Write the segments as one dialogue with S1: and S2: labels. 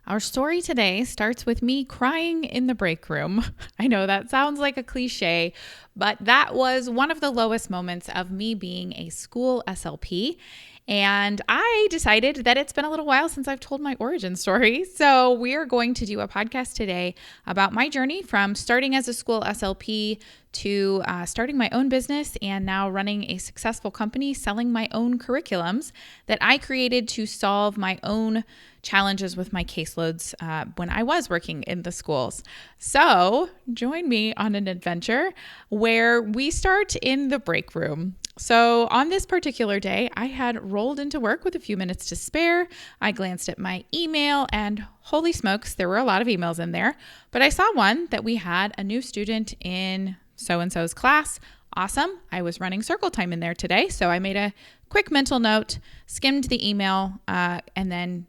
S1: Our story today starts with me crying in the break room. I know that sounds like a cliche, but that was one of the lowest moments of me being a school SLP. And I decided that it's been a little while since I've told my origin story. So we are going to do a podcast today about my journey from starting as a school SLP to starting my own business and now running a successful company selling my own curriculums that I created to solve my own challenges with my caseloads when I was working in the schools. So join me on an adventure where we start in the break room. So on this particular day, I had rolled into work with a few minutes to spare. I glanced at my email and holy smokes, there were a lot of emails in there, but I saw one that we had a new student in so-and-so's class. Awesome. I was running circle time in there today. So I made a quick mental note, skimmed the email, and then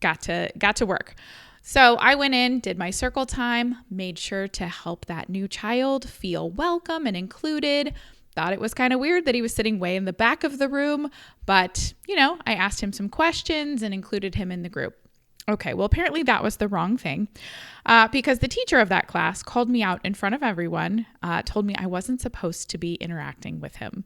S1: got to work. So I went in, did my circle time, made sure to help that new child feel welcome and included. Thought it was kind of weird that he was sitting way in the back of the room, but I asked him some questions and included him in the group. Okay, well, apparently that was the wrong thing because the teacher of that class called me out in front of everyone, told me I wasn't supposed to be interacting with him.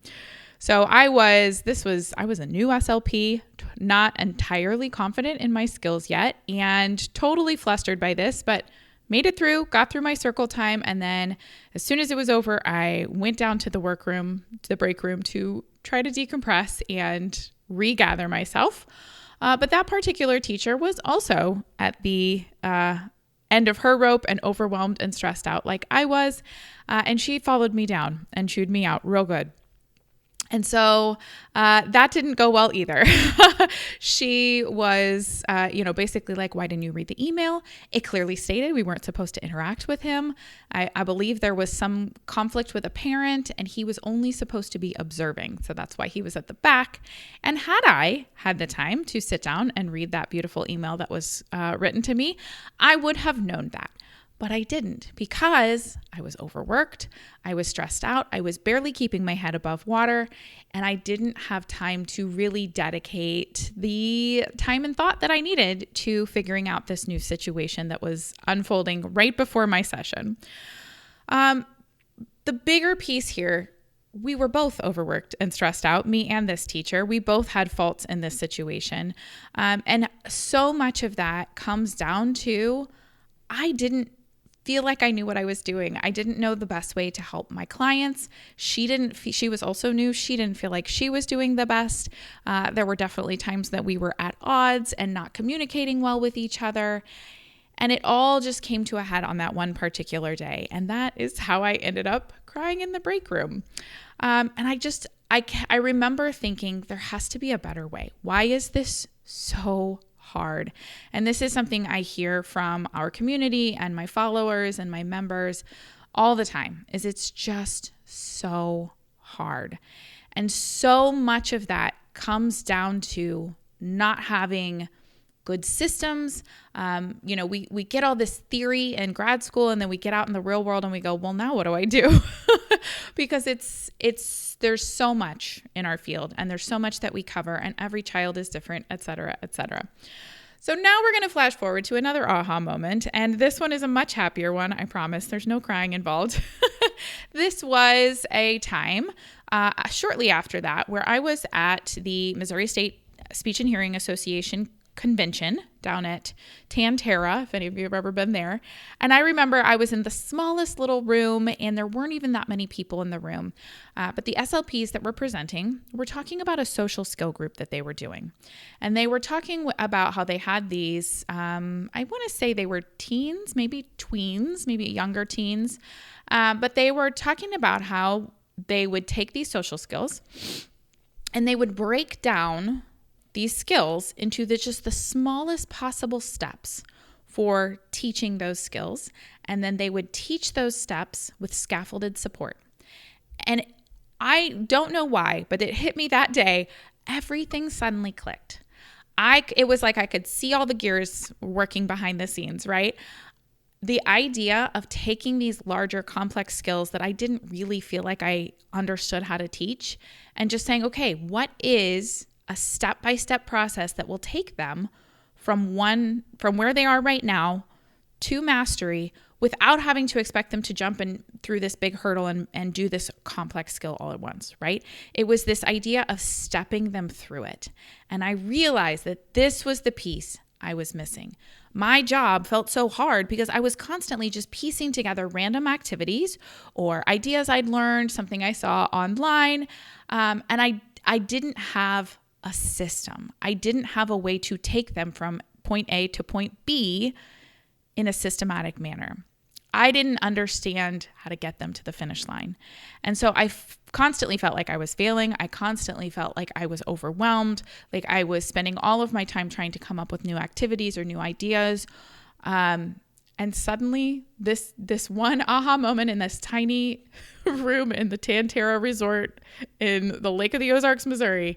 S1: So I was a new SLP, not entirely confident in my skills yet and totally flustered by this, but made it through, got through my circle time. And then as soon as it was over, I went down to the break room to try to decompress and regather myself. But that particular teacher was also at the end of her rope and overwhelmed and stressed out like I was. And she followed me down and chewed me out real good. And so that didn't go well either. She was, basically like, why didn't you read the email? It clearly stated we weren't supposed to interact with him. I believe there was some conflict with a parent and he was only supposed to be observing. So that's why he was at the back. And had I had the time to sit down and read that beautiful email that was written to me, I would have known that. But I didn't because I was overworked, I was stressed out, I was barely keeping my head above water, and I didn't have time to really dedicate the time and thought that I needed to figuring out this new situation that was unfolding right before my session. The bigger piece here, we were both overworked and stressed out, me and this teacher. We both had faults in this situation. And so much of that comes down to I didn't feel like I knew what I was doing. I didn't know the best way to help my clients. She was also new. She didn't feel like she was doing the best. There were definitely times that we were at odds and not communicating well with each other. And it all just came to a head on that one particular day. And that is how I ended up crying in the break room. And I remember thinking there has to be a better way. Why is this so hard? And this is something I hear from our community and my followers and my members all the time, is it's just so hard. And so much of that comes down to not having good systems. We get all this theory in grad school and then we get out in the real world and we go, well, now what do I do? Because there's so much in our field and there's so much that we cover and every child is different, et cetera, et cetera. So now we're going to flash forward to another aha moment. And this one is a much happier one. I promise there's no crying involved. This was a time shortly after that where I was at the Missouri State Speech and Hearing Association convention down at Tantera, if any of you have ever been there. And I remember I was in the smallest little room and there weren't even that many people in the room. But the SLPs that were presenting were talking about a social skill group that they were doing. And they were talking about how they had these, I want to say they were teens, maybe tweens, maybe younger teens. But they were talking about how they would take these social skills and they would break down these skills into just the smallest possible steps for teaching those skills. And then they would teach those steps with scaffolded support. And I don't know why, but it hit me that day. Everything suddenly clicked. It was like I could see all the gears working behind the scenes, right? The idea of taking these larger complex skills that I didn't really feel like I understood how to teach and just saying, okay, what is a step-by-step process that will take them from where they are right now to mastery without having to expect them to jump in through this big hurdle and do this complex skill all at once, right? It was this idea of stepping them through it. And I realized that this was the piece I was missing. My job felt so hard because I was constantly just piecing together random activities or ideas I'd learned, something I saw online, and I didn't have a system. I didn't have a way to take them from point A to point B in a systematic manner. I didn't understand how to get them to the finish line. And so I constantly felt like I was failing. I constantly felt like I was overwhelmed, like I was spending all of my time trying to come up with new activities or new ideas. And suddenly this one aha moment in this tiny room in the Tantera Resort in the Lake of the Ozarks, Missouri,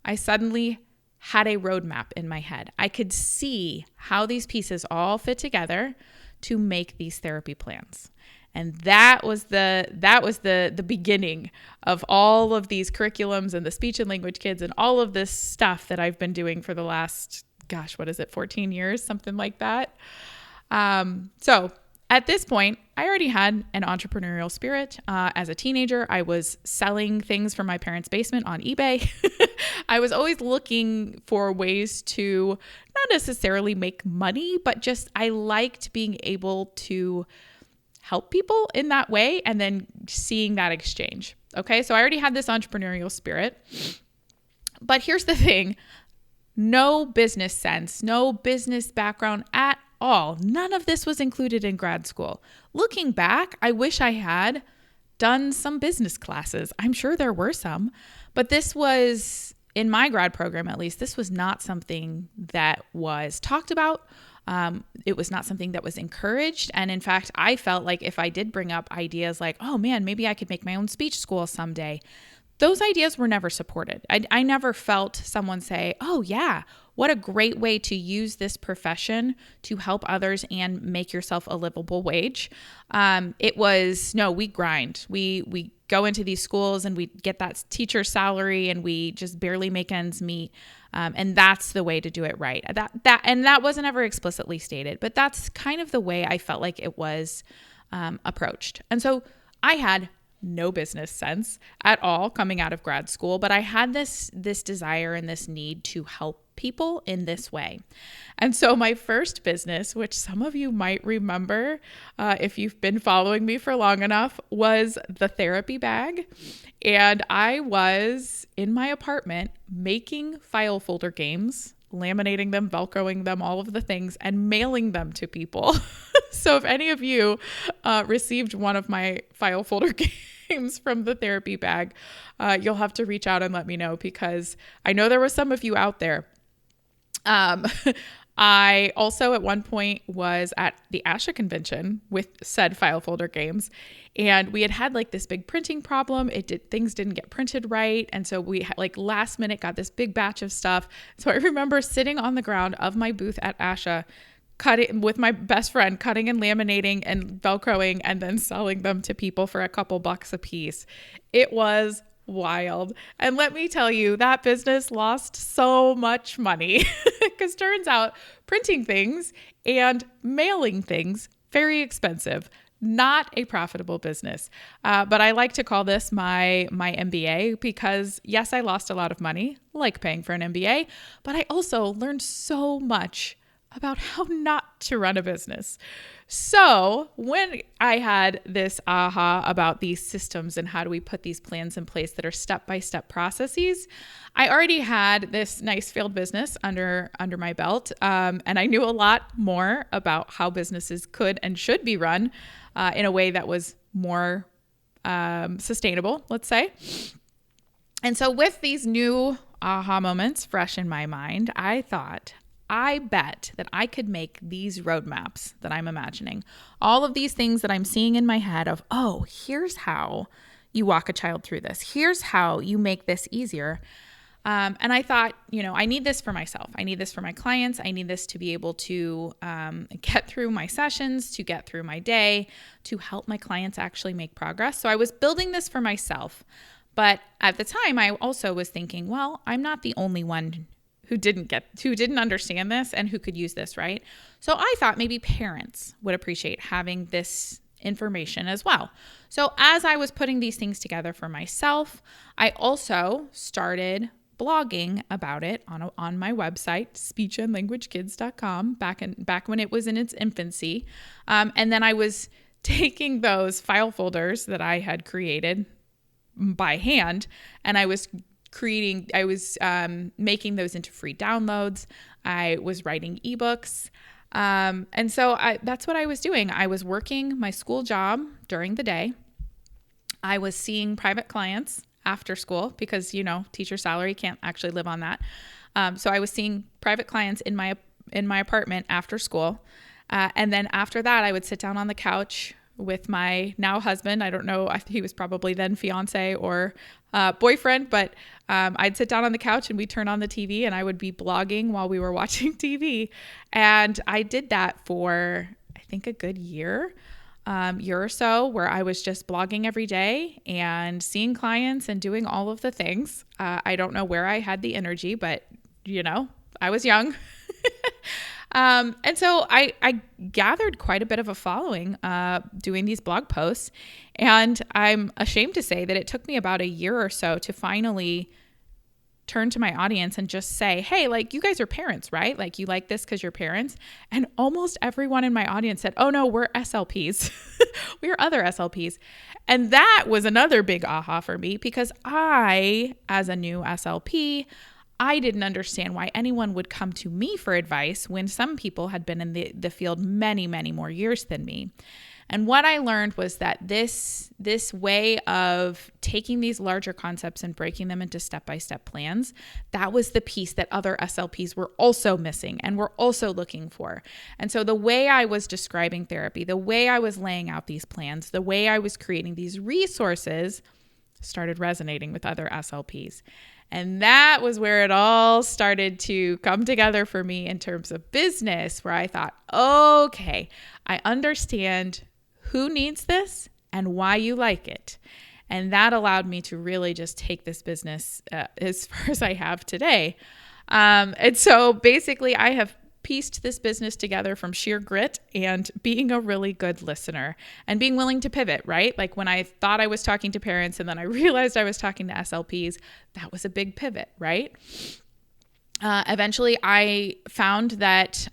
S1: I suddenly had a roadmap in my head. I could see how these pieces all fit together to make these therapy plans. And that was the beginning of all of these curriculums and the speech and language kids and all of this stuff that I've been doing for the last, 14 years, something like that. So at this point, I already had an entrepreneurial spirit. As a teenager, I was selling things from my parents' basement on eBay. I was always looking for ways to not necessarily make money, but just I liked being able to help people in that way and then seeing that exchange. Okay, so I already had this entrepreneurial spirit. But here's the thing. No business sense, no business background at all. None of this was included in grad school. Looking back, I wish I had done some business classes. I'm sure there were some, but this was, in my grad program at least, this was not something that was talked about. It was not something that was encouraged. And in fact, I felt like if I did bring up ideas like, oh man, maybe I could make my own speech school someday, those ideas were never supported. I never felt someone say, oh yeah, what a great way to use this profession to help others and make yourself a livable wage. It was, no, we grind. We go into these schools and we get that teacher salary and we just barely make ends meet. And that's the way to do it right. That wasn't ever explicitly stated, but that's kind of the way I felt like it was approached. And so I had no business sense at all coming out of grad school, but I had this desire and this need to help people in this way. And so my first business, which some of you might remember if you've been following me for long enough, was the therapy bag. And I was in my apartment making file folder games, laminating them, Velcroing them, all of the things, and mailing them to people. So if any of you received one of my file folder games from the therapy bag, you'll have to reach out and let me know, because I know there were some of you out there. I also at one point was at the ASHA convention with said file folder games, and we had like this big printing problem. Things didn't get printed right. And so we like last minute got this big batch of stuff. So I remember sitting on the ground of my booth at ASHA, cutting with my best friend, cutting and laminating and Velcroing and then selling them to people for a couple bucks a piece. It was wild. And let me tell you, that business lost so much money because turns out printing things and mailing things, very expensive, not a profitable business. But I like to call this my MBA because yes, I lost a lot of money, like paying for an MBA, but I also learned so much about how not to run a business. So when I had this aha about these systems and how do we put these plans in place that are step-by-step processes, I already had this nice failed business under my belt. And I knew a lot more about how businesses could and should be run in a way that was more sustainable, let's say. And so with these new aha moments fresh in my mind, I thought, I bet that I could make these roadmaps that I'm imagining, all of these things that I'm seeing in my head of, oh, here's how you walk a child through this. Here's how you make this easier. And I thought, I need this for myself. I need this for my clients. I need this to be able to get through my sessions, to get through my day, to help my clients actually make progress. So I was building this for myself. But at the time, I also was thinking, well, I'm not the only one who didn't understand this and who could use this, right? So I thought maybe parents would appreciate having this information as well. So as I was putting these things together for myself, I also started blogging about it on my website, speechandlanguagekids.com, back when it was in its infancy. And then I was taking those file folders that I had created by hand, and I was making those into free downloads. I was writing ebooks. And so that's what I was doing. I was working my school job during the day. I was seeing private clients after school because, teacher salary can't actually live on that. So I was seeing private clients in my apartment after school. And then after that, I would sit down on the couch with my now husband. I don't know, he was probably then fiance or boyfriend, but I'd sit down on the couch and we'd turn on the TV and I would be blogging while we were watching TV. And I did that for, I think, a good year or so, where I was just blogging every day and seeing clients and doing all of the things. I don't know where I had the energy, but I was young. And so I gathered quite a bit of a following doing these blog posts. And I'm ashamed to say that it took me about a year or so to finally turn to my audience and just say, hey, you guys are parents, right? You like this because you're parents. And almost everyone in my audience said, oh no, we're SLPs. We're other SLPs. And that was another big aha for me, because I, as a new SLP, I didn't understand why anyone would come to me for advice when some people had been in the field many, many more years than me. And what I learned was that this way of taking these larger concepts and breaking them into step-by-step plans, that was the piece that other SLPs were also missing and were also looking for. And so the way I was describing therapy, the way I was laying out these plans, the way I was creating these resources started resonating with other SLPs. And that was where it all started to come together for me in terms of business, where I thought, okay, I understand who needs this and why you like it. And that allowed me to really just take this business as far as I have today. And so basically I have pieced this business together from sheer grit and being a really good listener and being willing to pivot, right? When I thought I was talking to parents and then I realized I was talking to SLPs, that was a big pivot, right? Eventually I found that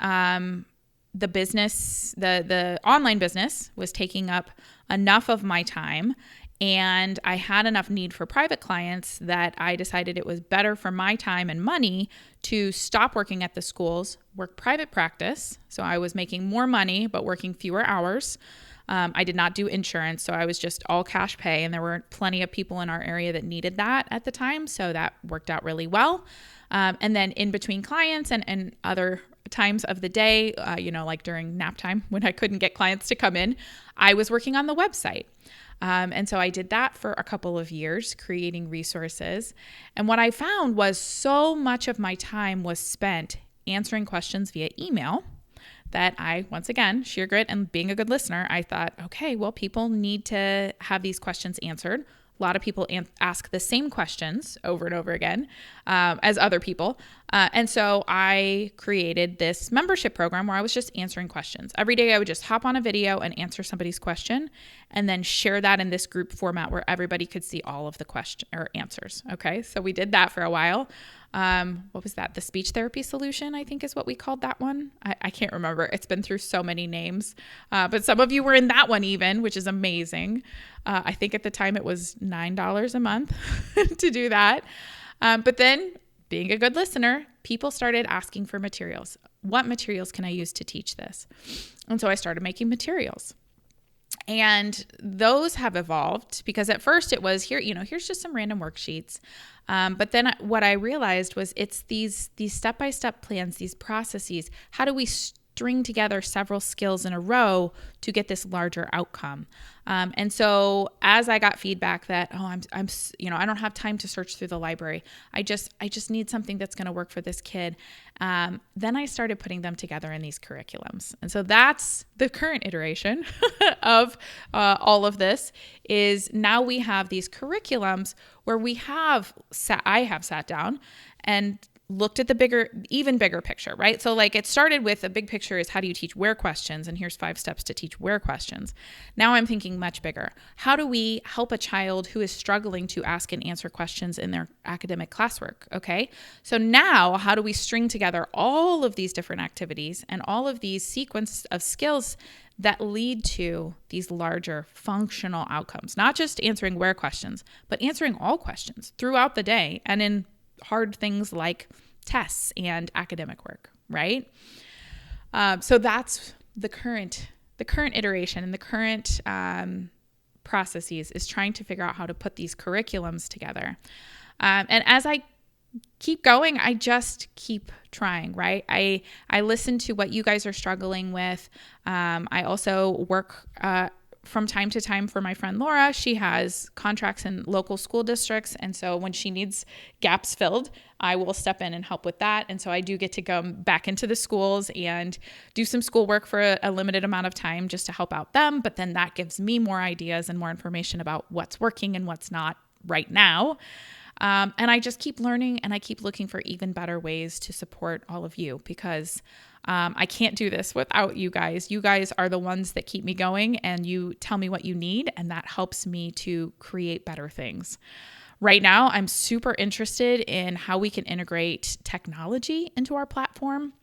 S1: the business, the online business, was taking up enough of my time, and I had enough need for private clients that I decided it was better for my time and money to stop working at the schools, work private practice. So I was making more money, but working fewer hours. I did not do insurance, so I was just all cash pay, and there were plenty of people in our area that needed that at the time, so that worked out really well. And then in between clients and other times of the day, during nap time when I couldn't get clients to come in, I was working on the website. And so I did that for a couple of years, creating resources. And what I found was so much of my time was spent answering questions via email that I, once again, sheer grit and being a good listener, I thought, okay, well, people need to have these questions answered. A lot of people ask the same questions over and over again as other people. And so I created this membership program where I was just answering questions. Every day I would just hop on a video and answer somebody's question and then share that in this group format where everybody could see all of the question or answers. Okay, so we did that for a while. What was that? The speech therapy solution, I think is what we called that one. I can't remember. It's been through so many names. But some of you were in that one even, which is amazing. I think at the time it was $9 a month to do that. But then, being a good listener, people started asking for materials. What materials can I use to teach this? And so I started making materials. And those have evolved because at first it was here's just some random worksheets. But then what I realized was it's these step-by-step plans, these processes. How do we string together several skills in a row to get this larger outcome? And so as I got feedback that, I don't have time to search through the library. I just need something that's going to work for this kid. Then I started putting them together in these curriculums. And so that's the current iteration of all of this is now we have these curriculums where I have sat down and looked at even bigger picture, right? So like it started with a big picture is how do you teach where questions? And here's 5 steps to teach where questions. Now I'm thinking much bigger. How do we help a child who is struggling to ask and answer questions in their academic classwork? Okay. So now how do we string together all of these different activities and all of these sequence of skills that lead to these larger functional outcomes, not just answering where questions, but answering all questions throughout the day and in hard things like tests and academic work, right? So that's the current iteration and the current processes is trying to figure out how to put these curriculums together. And as I keep going, I just keep trying, right? I listen to what you guys are struggling with. I also work from time to time for my friend Laura. She has contracts in local school districts. And so when she needs gaps filled, I will step in and help with that. And so I do get to go back into the schools and do some schoolwork for a limited amount of time just to help out them. But then that gives me more ideas and more information about what's working and what's not right now. And I just keep learning and I keep looking for even better ways to support all of you because I can't do this without you guys. You guys are the ones that keep me going and you tell me what you need, and that helps me to create better things. Right now, I'm super interested in how we can integrate technology into our platform.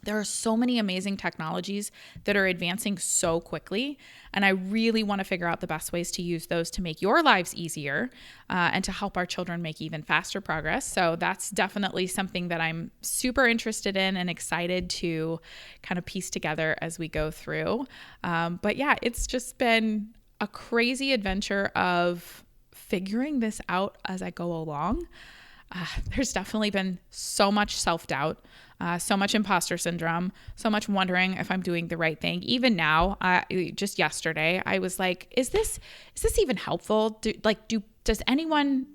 S1: There are so many amazing technologies that are advancing so quickly, and I really want to figure out the best ways to use those to make your lives easier and to help our children make even faster progress. So that's definitely something that I'm super interested in and excited to kind of piece together as we go through. But yeah, it's just been a crazy adventure of figuring this out as I go along. There's definitely been so much self-doubt, so much imposter syndrome, so much wondering if I'm doing the right thing. Even now, just yesterday, I was like, is this even helpful? Is anyone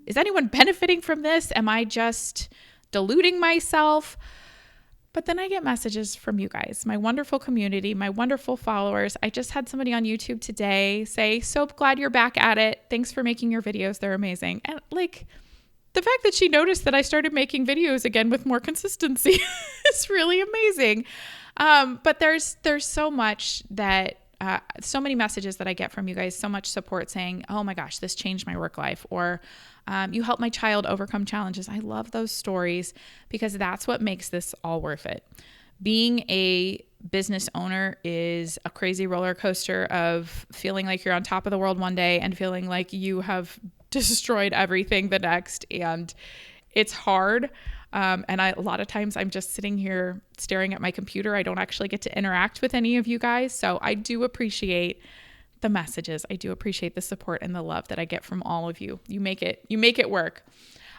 S1: benefiting from this? Am I just deluding myself? But then I get messages from you guys, my wonderful community, my wonderful followers. I just had somebody on YouTube today say, so glad you're back at it. Thanks for making your videos. They're amazing. And like, the fact that she noticed that I started making videos again with more consistency is really amazing. But there's so much that, so many messages that I get from you guys, so much support saying, oh my gosh, this changed my work life, or you helped my child overcome challenges. I love those stories because that's what makes this all worth it. Being a business owner is a crazy roller coaster of feeling like you're on top of the world one day and feeling like you have destroyed everything the next, and it's hard. A lot of times I'm just sitting here staring at my computer. I don't actually get to interact with any of you guys. So I do appreciate the messages. I do appreciate the support and the love that I get from all of you. You make it work.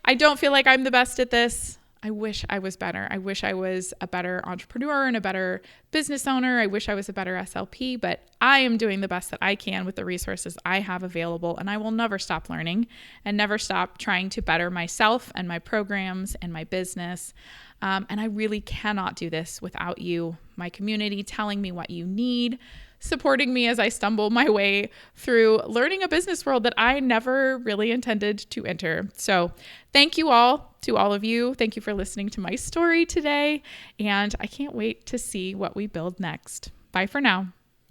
S1: I don't feel like I'm the best at this. I wish I was better. I wish I was a better entrepreneur and a better business owner. I wish I was a better SLP, but I am doing the best that I can with the resources I have available, and I will never stop learning and never stop trying to better myself and my programs and my business. And I really cannot do this without you, my community, telling me what you need, supporting me as I stumble my way through learning a business world that I never really intended to enter. So thank you all, to all of you. Thank you for listening to my story today. And I can't wait to see what we build next. Bye for now.